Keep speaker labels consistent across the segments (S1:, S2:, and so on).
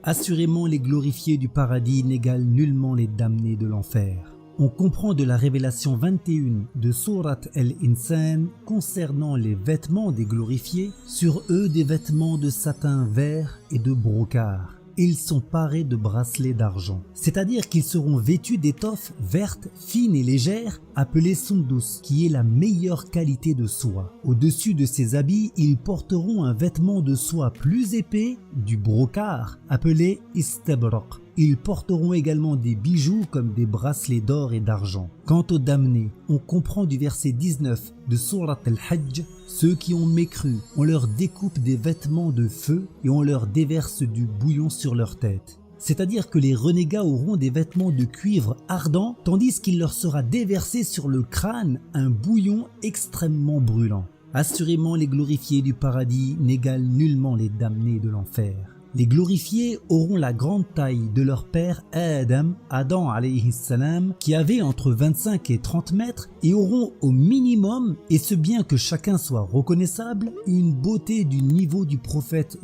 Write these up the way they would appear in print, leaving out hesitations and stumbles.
S1: Assurément les glorifiés du paradis n'égalent nullement les damnés de l'enfer. On comprend de la révélation 21 de Sourate Al-Insan concernant les vêtements des glorifiés, sur eux des vêtements de satin vert et de brocart. Ils sont parés de bracelets d'argent, c'est-à-dire qu'ils seront vêtus d'étoffes vertes, fines et légères, appelées sundus, qui est la meilleure qualité de soie. Au-dessus de ces habits, ils porteront un vêtement de soie plus épais, du brocart, appelé istabraq. Ils porteront également des bijoux comme des bracelets d'or et d'argent. Quant aux damnés, on comprend du verset 19 de Sourate Al-Hajj, ceux qui ont mécru, on leur découpe des vêtements de feu et on leur déverse du bouillon sur leur tête. C'est-à-dire que les renégats auront des vêtements de cuivre ardent, tandis qu'il leur sera déversé sur le crâne un bouillon extrêmement brûlant. Assurément les glorifiés du paradis n'égalent nullement les damnés de l'enfer. Les glorifiés auront la grande taille de leur père Adam alayhi salam, qui avait entre 25 et 30 mètres, et auront au minimum, et ce bien que chacun soit reconnaissable, une beauté du niveau du prophète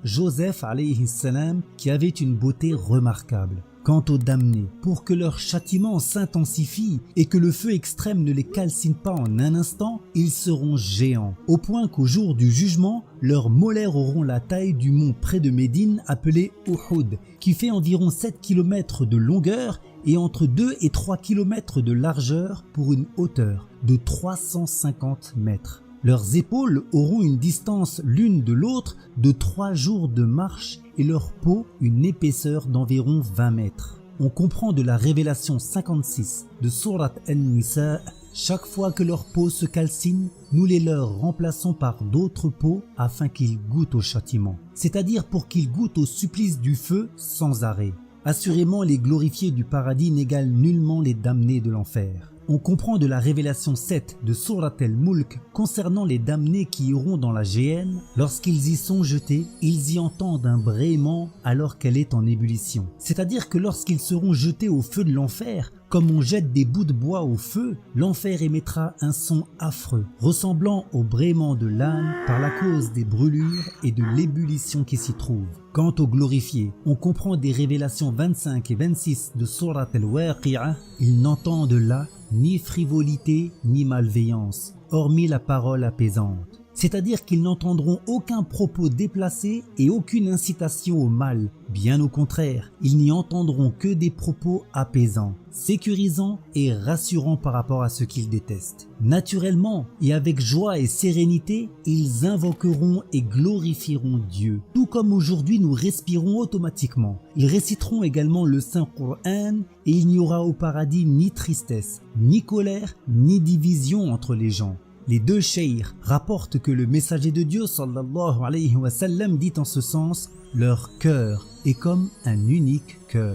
S1: Joseph alayhi salam, qui avait une beauté remarquable. Quant aux damnés, pour que leur châtiment s'intensifie et que le feu extrême ne les calcine pas en un instant, ils seront géants, au point qu'au jour du jugement, leurs molaires auront la taille du mont près de Médine appelé Uhud, qui fait environ 7 km de longueur et entre 2 et 3 km de largeur pour une hauteur de 350 mètres. Leurs épaules auront une distance l'une de l'autre de 3 jours de marche et leur peau une épaisseur d'environ 20 mètres. On comprend de la révélation 56 de Sourate An-Nisa, chaque fois que leur peau se calcine, nous les leur remplaçons par d'autres peaux afin qu'ils goûtent au châtiment, c'est-à-dire pour qu'ils goûtent au supplice du feu sans arrêt. Assurément les glorifiés du paradis n'égalent nullement les damnés de l'enfer. On comprend de la révélation 7 de Sourate Al-Mulk concernant les damnés qui iront dans la géhenne. Lorsqu'ils y sont jetés, ils y entendent un braiement alors qu'elle est en ébullition. C'est-à-dire que lorsqu'ils seront jetés au feu de l'enfer, comme on jette des bouts de bois au feu, l'enfer émettra un son affreux, ressemblant au braiement de l'âne par la cause des brûlures et de l'ébullition qui s'y trouve. Quant aux glorifiés, on comprend des révélations 25 et 26 de Sourate Al-Waqi'ah, ils n'entendent là ni frivolité ni malveillance, hormis la parole apaisante. C'est-à-dire qu'ils n'entendront aucun propos déplacé et aucune incitation au mal. Bien au contraire, ils n'y entendront que des propos apaisants, sécurisants et rassurants par rapport à ce qu'ils détestent. Naturellement et avec joie et sérénité, ils invoqueront et glorifieront Dieu. Tout comme aujourd'hui nous respirons automatiquement. Ils réciteront également le Saint-Coran et il n'y aura au paradis ni tristesse, ni colère, ni division entre les gens. Les deux cheikh rapportent que le messager de Dieu sallallahu alayhi wa sallam dit en ce sens: leur cœur est comme un unique cœur.